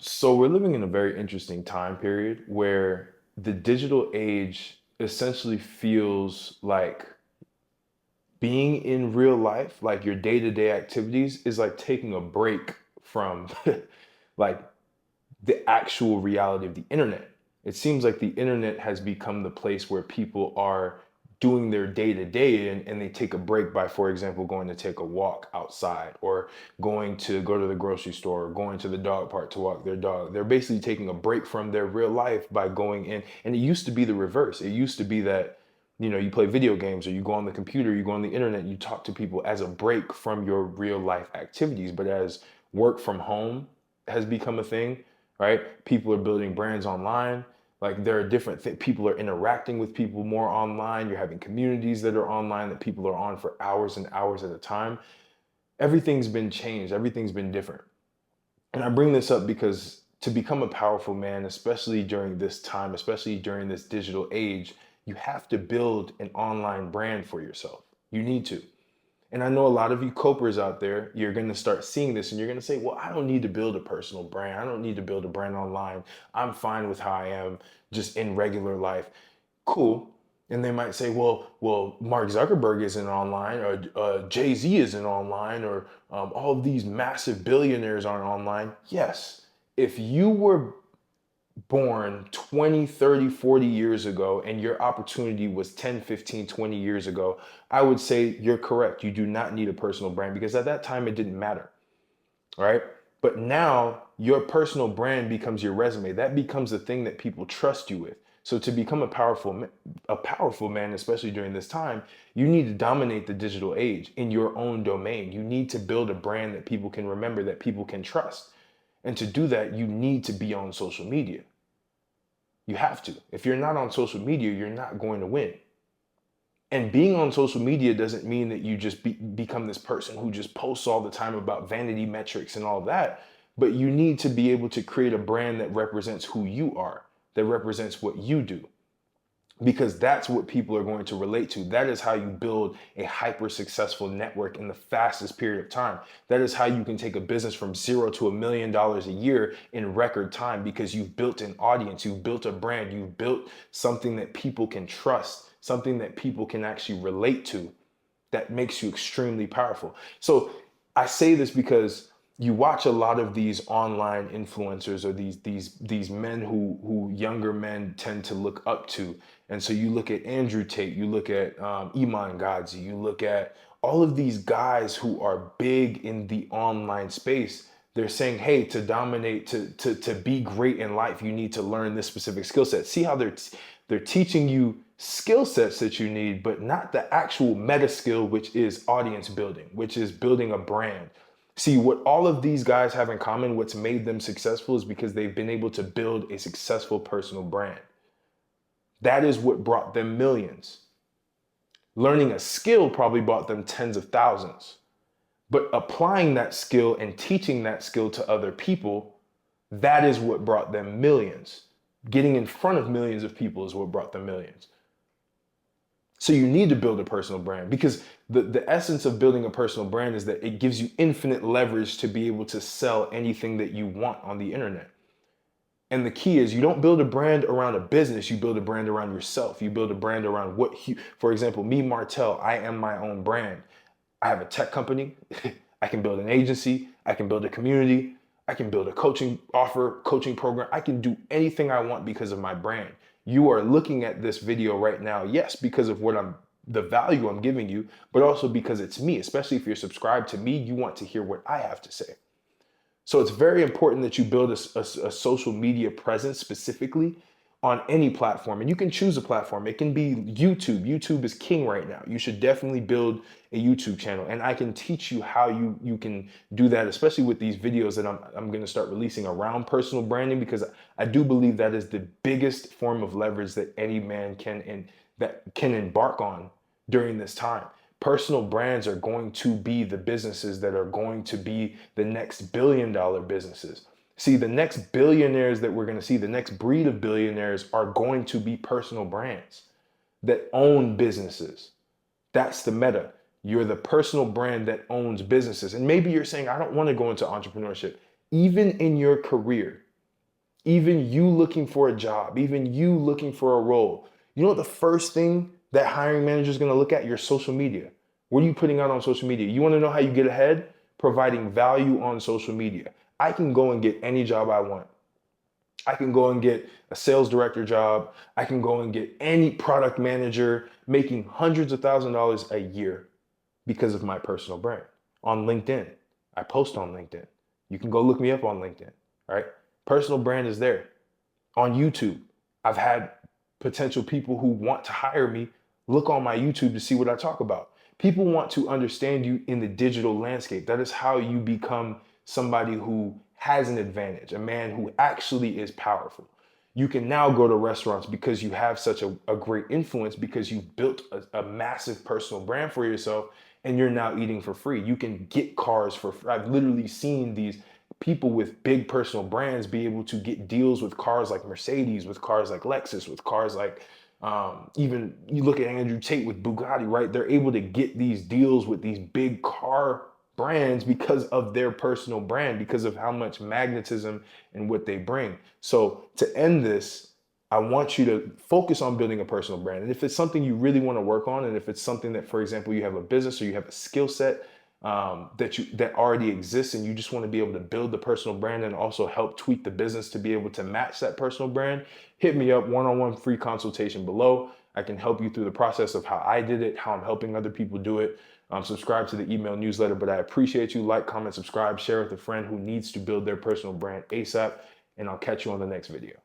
So we're living in a very interesting time period where the digital age essentially feels like being in real life, like your day-to-day activities, is like taking a break from like the actual reality of the internet. It seems like the internet has become the place where people are doing their day to day and they take a break by, for example, going to take a walk outside or going to go to the grocery store or going to the dog park to walk their dog. They're basically taking a break from their real life by going in. And it used to be the reverse. It used to be that, you play video games or you go on the computer, you go on the internet, you talk to people as a break from your real life activities. But as work from home has become a thing, right? People are building brands online. Like there are different people are interacting with people more online. You're having communities that are online that people are on for hours and hours at a time. Everything's been changed. Everything's been different. And I bring this up because to become a powerful man, especially during this time, especially during this digital age, you have to build an online brand for yourself. You need to. And I know a lot of you copers out there, you're going to start seeing this and you're going to say, well, I don't need to build a personal brand. I don't need to build a brand online. I'm fine with how I am just in regular life. Cool. And they might say, well, Mark Zuckerberg isn't online, or Jay-Z isn't online, or all of these massive billionaires aren't online. Yes, if you were born 20, 30, 40 years ago and your opportunity was 10, 15, 20 years ago, I would say you're correct. You do not need a personal brand because at that time it didn't matter, right? But now your personal brand becomes your resume. That becomes the thing that people trust you with. So to become a powerful man, especially during this time, you need to dominate the digital age in your own domain. You need to build a brand that people can remember, that people can trust. And to do that, you need to be on social media. You have to. If you're not on social media, you're not going to win. And being on social media doesn't mean that you just become this person who just posts all the time about vanity metrics and all that. But you need to be able to create a brand that represents who you are, that represents what you do, because that's what people are going to relate to. That is how you build a hyper successful network in the fastest period of time. That is how you can take a business from zero to $1 million a year in record time, because you've built an audience, you've built a brand, you've built something that people can trust, something that people can actually relate to, that makes you extremely powerful. So I say this because you watch a lot of these online influencers, or these men who younger men tend to look up to. And so you look at Andrew Tate, you look at Iman Gadzhi, you look at all of these guys who are big in the online space. They're saying, hey, to dominate, to be great in life, you need to learn this specific skill set. See how they're teaching you skill sets that you need, but not the actual meta skill, which is audience building, which is building a brand. See, what all of these guys have in common, what's made them successful, is because they've been able to build a successful personal brand. That is what brought them millions. Learning a skill probably brought them tens of thousands. But applying that skill and teaching that skill to other people, that is what brought them millions. Getting in front of millions of people is what brought them millions. So you need to build a personal brand, because the essence of building a personal brand is that it gives you infinite leverage to be able to sell anything that you want on the internet. And the key is, you don't build a brand around a business, you build a brand around yourself. You build a brand around for example, me, Martell, I am my own brand. I have a tech company. I can build an agency. I can build a community. I can build a coaching program. I can do anything I want because of my brand. You are looking at this video right now, yes, because of the value I'm giving you, but also because it's me. Especially if you're subscribed to me, you want to hear what I have to say. So it's very important that you build a social media presence specifically on any platform. And you can choose a platform. It can be YouTube. YouTube is king right now. You should definitely build a YouTube channel. And I can teach you how you can do that, especially with these videos that I'm going to start releasing around personal branding, because I do believe that is the biggest form of leverage that any man can embark on during this time. Personal brands are going to be the businesses that are going to be the next billion-dollar businesses. See, the next billionaires that we're going to see, the next breed of billionaires, are going to be personal brands that own businesses. That's the meta. You're the personal brand that owns businesses. And maybe you're saying, I don't want to go into entrepreneurship. Even in your career, even you looking for a job, even you looking for a role, you know what the first thing that hiring manager is going to look at? Your social media. What are you putting out on social media? You want to know how you get ahead? Providing value on social media. I can go and get any job I want. I can go and get a sales director job. I can go and get any product manager making hundreds of $1,000s a year because of my personal brand. On LinkedIn, I post on LinkedIn. You can go look me up on LinkedIn, right? Personal brand is there. On YouTube, I've had potential people who want to hire me look on my YouTube to see what I talk about. People want to understand you in the digital landscape. That is how you become somebody who has an advantage, a man who actually is powerful. You can now go to restaurants because you have such a great influence, because you've built a massive personal brand for yourself, and you're now eating for free. You can get cars for free. I've literally seen these people with big personal brands be able to get deals with cars like Mercedes, with cars like Lexus, with cars like even you look at Andrew Tate with Bugatti, right? They're able to get these deals with these big car brands because of their personal brand, because of how much magnetism and what they bring. So to end this, I want you to focus on building a personal brand. And if it's something you really want to work on, and if it's something that, for example, you have a business or you have a skill set that already exists, and you just want to be able to build the personal brand and also help tweak the business to be able to match that personal brand, hit me up, one-on-one free consultation below. I can help you through the process of how I did it, how I'm helping other people do it. Subscribe to the email newsletter, but I appreciate you. Like, comment, subscribe, share with a friend who needs to build their personal brand ASAP, and I'll catch you on the next video.